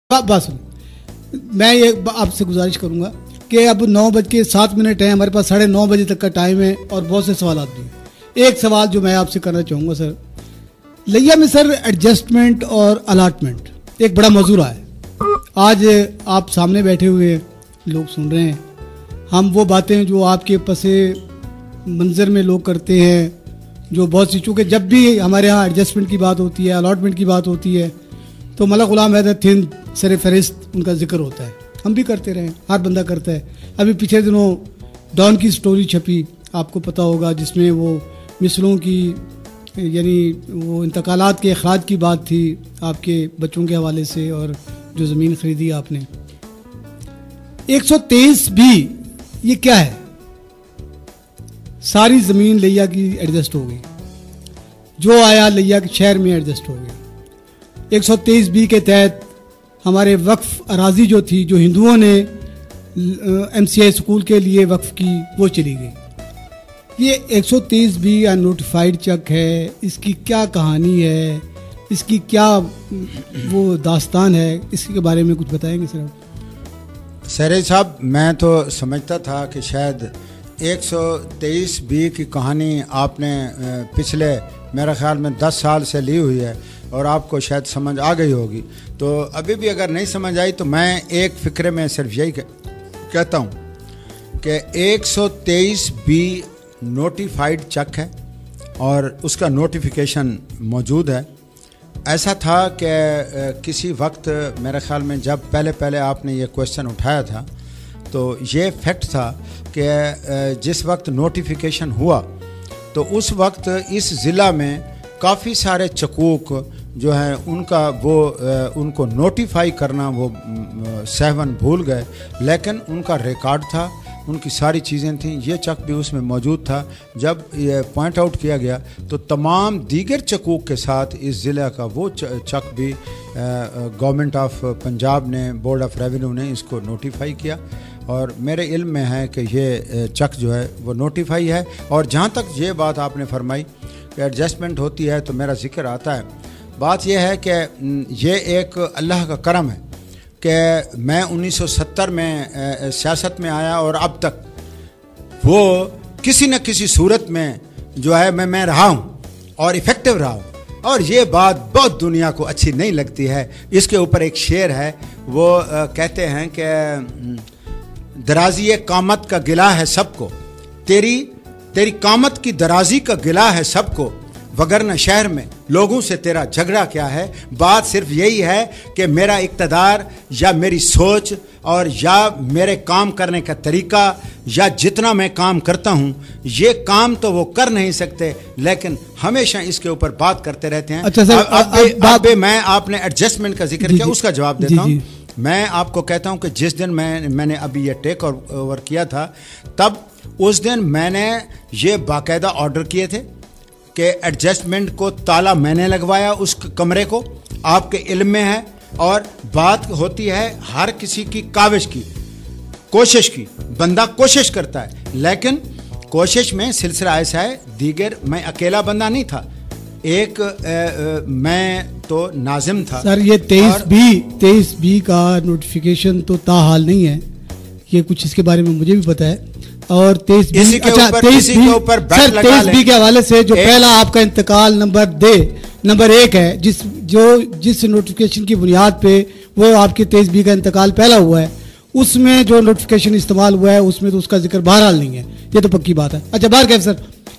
बस मैं ये आपसे गुजारिश करूंगा कि अब 9:07 है, हमारे पास 9:30 बजे तक का टाइम है और बहुत से सवाल भी हैं। एक सवाल जो मैं आपसे करना चाहूँगा सर, लिया में सर एडजस्टमेंट और अलाटमेंट एक बड़ा मौजू रहा है। आज आप सामने बैठे हुए लोग सुन रहे हैं, हम वो बातें जो आपके पसे मंजर में लोग करते हैं, जो बहुत सी, चूँकि जब भी हमारे यहाँ एडजस्टमेंट की बात होती है, अलाटमेंट की बात होती है, तो मलक गुलाम हैदर थिंद सर फहरिस्त उनका जिक्र होता है। हम भी करते रहे, हर बंदा करता है। अभी पिछले दिनों डॉन की स्टोरी छपी, आपको पता होगा, जिसमें वो मिसलों की यानी वो इंतकालात के अखराज की बात थी आपके बच्चों के हवाले से, और जो ज़मीन ख़रीदी आपने 123 भी, ये क्या है? सारी ज़मीन लिया की एडजस्ट हो गई, जो आया लिया के शहर में एडजस्ट हो गया। 123 बी के तहत हमारे वक्फ अराजी जो थी, जो हिंदुओं ने MCI स्कूल के लिए वक्फ की, वो चली गई। ये 123 बी अननोटिफाइड चेक है, इसकी क्या कहानी है, इसकी क्या वो दास्तान है, इसके बारे में कुछ बताएंगे सर? सर साहब, मैं तो समझता था कि शायद 123 बी की कहानी आपने पिछले मेरा ख्याल में 10 साल से ली हुई है और आपको शायद समझ आ गई होगी। तो अभी भी अगर नहीं समझ आई तो मैं एक फ़िक्रे में सिर्फ यही कहता हूँ कि 123 बी नोटिफाइड चेक है और उसका नोटिफिकेशन मौजूद है। ऐसा था कि किसी वक्त मेरे ख़्याल में जब पहले आपने ये क्वेश्चन उठाया था, तो ये फैक्ट था कि जिस वक्त नोटिफिकेशन हुआ तो उस वक्त इस ज़िला में काफ़ी सारे चकूक जो हैं उनको नोटिफाई करना वो सहवन भूल गए, लेकिन उनका रिकॉर्ड था, उनकी सारी चीज़ें थीं, ये चक भी उसमें मौजूद था। जब ये पॉइंट आउट किया गया तो तमाम दीगर चकूक के साथ इस ज़िले का वो चक भी गवर्नमेंट ऑफ पंजाब ने, बोर्ड ऑफ रेवेन्यू ने इसको नोटिफाई किया और मेरे इल्म में है कि ये चक जो है वो नोटिफाई है। और जहाँ तक ये बात आपने फरमाई कि एडजस्टमेंट होती है तो मेरा जिक्र आता है, बात यह है कि ये एक अल्लाह का करम है कि मैं 1970 में सियासत में आया और अब तक वो किसी न किसी सूरत में जो है मैं रहा हूँ और इफ़ेक्टिव रहा हूँ। और ये बात बहुत दुनिया को अच्छी नहीं लगती है। इसके ऊपर एक शेर है, वो कहते हैं कि दराजी कामत का गिला है सबको, तेरी कामत की दराजी का गिला है सबको, वगरना शहर में लोगों से तेरा झगड़ा क्या है। बात सिर्फ यही है कि मेरा इक़्तिदार या मेरी सोच और या मेरे काम करने का तरीका या जितना मैं काम करता हूँ, ये काम तो वो कर नहीं सकते, लेकिन हमेशा इसके ऊपर बात करते रहते हैं। अच्छा सर, मैं आपने एडजस्टमेंट का जिक्र किया, उसका जवाब देता हूँ। मैं आपको कहता हूं कि जिस दिन मैंने अभी ये टेक ओवर किया था, तब उस दिन मैंने ये बाकायदा ऑर्डर किए थे कि एडजस्टमेंट को ताला मैंने लगवाया उस कमरे को, आपके इल्म में है। और बात होती है हर किसी की काविश की, कोशिश की, बंदा कोशिश करता है, लेकिन कोशिश में सिलसिला ऐसा है, दीगर मैं अकेला बंदा नहीं था, एक मैं तो नाजिम था सर। ये 23 बी का नोटिफिकेशन तो ताहाल नहीं है, ये कुछ इसके बारे में मुझे भी पता है। और 23 बी के हवाले से जो पहला आपका इंतकाल नंबर 1 है, जिस नोटिफिकेशन की बुनियाद पे वो आपके 23 बी का इंतकाल पहला हुआ है, उसमें जो नोटिफिकेशन इस्तेमाल हुआ है उसमें तो उसका जिक्र बहरहाल नहीं है, ये तो पक्की बात है। अच्छा, बाहर कैफ सर,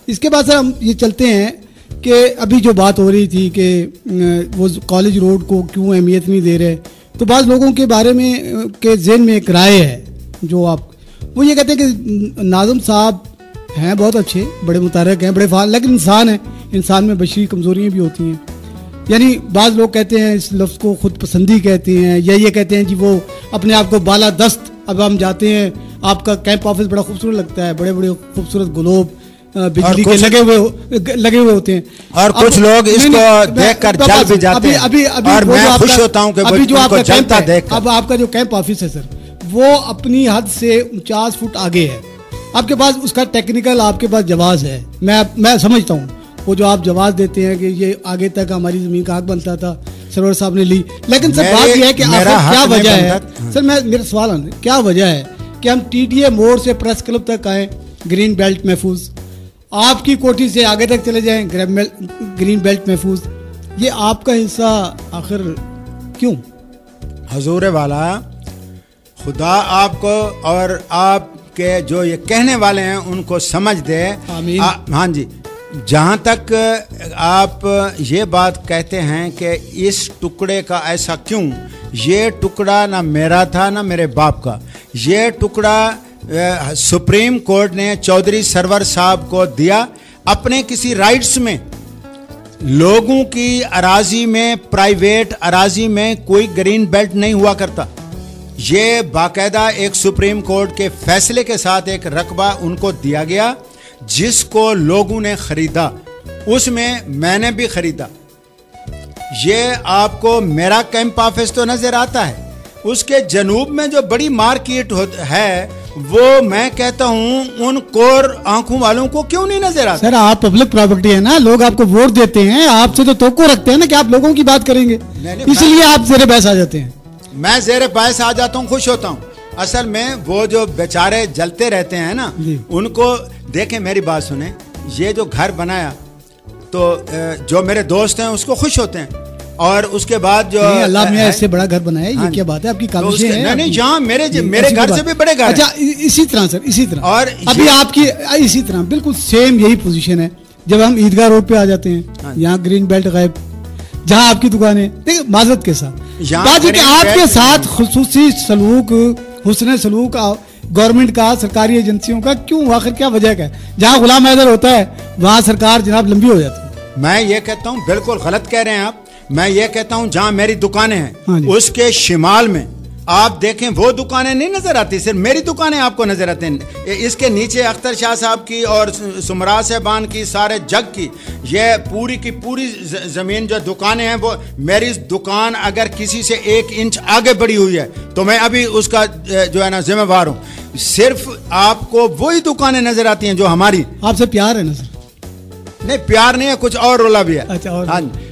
इसके बाद सर हम ये चलते हैं कि अभी जो बात हो रही थी कि वो कॉलेज रोड को क्यों अहमियत नहीं दे रहे, तो बाज़ लोगों के बारे में के ज़हन में एक राय है, जो वो ये कहते हैं कि नाज़िम साहब हैं बहुत अच्छे, बड़े मुतारक हैं, बड़े फाल, लेकिन इंसान हैं, इंसान में बशरी कमज़ोरियाँ भी होती हैं। यानी बाज़ लोग कहते हैं इस लफ्ज़ को खुद पसंदी कहते हैं, या ये कहते हैं जी वो अपने आप को बाला दस्त। अब हम जाते हैं, आपका कैंप ऑफिस बड़ा खूबसूरत लगता है, बड़े बड़े खूबसूरत ग्लोब बिजली के लगे हुए होते हैं, और कुछ लोग इसको देखकर जल भी जाते हैं। और मैं खुश होता हूं कि अभी जो आपका कैंप है, अब आपका जो कैंप ऑफिस है सर, वो अपनी हद से 50 फुट आगे है। आपके पास उसका टेक्निकल आपके पास जवाब है, मैं समझता हूँ वो जो आप जवाब देते हैं कि ये आगे तक हमारी ज़मीन का हक बनता था, سرور صاحب نے لی. لیکن سر بات یہ ہے کہ آخر کیا وجہ ہے سر, میرا سوال ہے کیا وجہ ہے کہ ہم ٹی ڈی اے موڑ سے پریس کلب تک آئیں گرین بیلٹ محفوظ, آپ کی کوٹھی سے آگے تک چلے جائیں گرین بیلٹ محفوظ, یہ آپ کا حصہ آخر کیوں؟ حضور والا خدا آپ کو اور آپ کے جو یہ کہنے والے ہیں ان کو سمجھ دے. آمین. ہاں جی, جہاں تک آپ یہ بات کہتے ہیں کہ اس ٹکڑے کا ایسا کیوں, یہ ٹکڑا نہ میرا تھا نہ میرے باپ کا, یہ ٹکڑا سپریم کورٹ نے چودھری سرور صاحب کو دیا اپنے کسی رائٹس میں. لوگوں کی اراضی میں, پرائیویٹ اراضی میں کوئی گرین بیلٹ نہیں ہوا کرتا. یہ باقاعدہ ایک سپریم کورٹ کے فیصلے کے ساتھ ایک رقبہ ان کو دیا گیا جس کو لوگوں نے خریدا, اس میں نے بھی خریدا. یہ آپ کو میرا کیمپ آفس تو نظر آتا ہے, اس کے جنوب میں جو بڑی مارکیٹ ہے وہ میں کہتا ہوں ان کور آنکھوں والوں کو کیوں نہیں نظر آتا. سر آپ پبلک پراپرٹی ہے نا, لوگ آپ کو ووٹ دیتے ہیں, آپ سے تو توقع رکھتے ہیں نا کہ آپ لوگوں کی بات کریں گے, اس لیے آپ زیر بحث آ جاتے ہیں. میں زیر بحث آ جاتا ہوں, خوش ہوتا ہوں. اصل میں وہ جو بیچارے جلتے رہتے ہیں نا ان کو دیکھیں, میری بات سنیں, یہ جو گھر بنایا تو جو میرے دوست ہیں اس کو خوش ہوتے ہیں, اور اس کے بعد جو اللہ نے اس سے بڑا گھر بنایا, یہ کیا بات ہے آپ کی کاوشیں ہیں؟ نہیں, جہاں میرے گھر سے بھی بڑے گھر. اچھا اسی طرح سر, اسی طرح اور ابھی آپ کی اسی طرح بالکل سیم یہی پوزیشن ہے جب ہم عیدگاہ روڈ پہ آ جاتے ہیں, یہاں گرین بیلٹ غائب, جہاں آپ کی دکان ہے, دیکھیں معذرت کے ساتھ بات ہے کہ آپ کے ساتھ خصوصی سلوک, حسن سلوک گورنمنٹ کا, سرکاری ایجنسیوں کا کیوں, آخر کیا وجہ ہے؟ جہاں غلام حیدر ہوتا ہے وہاں سرکار جناب لمبی ہو جاتی ہے. میں یہ کہتا ہوں, بالکل غلط کہہ رہے ہیں آپ. میں یہ کہتا ہوں جہاں میری دکانیں ہیں اس کے شمال میں آپ دیکھیں وہ دکانیں نہیں نظر آتی, صرف میری دکانیں آپ کو نظر آتی ہیں. اس کے نیچے اختر شاہ صاحب کی اور سمرا صاحبان کی, سارے جگ کی, یہ پوری کی پوری زمین جو دکانیں ہیں وہ میری دکان اگر کسی سے 1 انچ آگے بڑھی ہوئی ہے تو میں ابھی اس کا جو ہے نا ذمہ وار ہوں. صرف آپ کو وہی دکانیں نظر آتی ہیں جو ہماری. آپ سے پیار ہے نا سر؟ نہیں, پیار نہیں ہے, کچھ اور رولا بھی ہے. اچھا, اور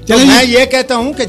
میں یہ کہتا ہوں کہ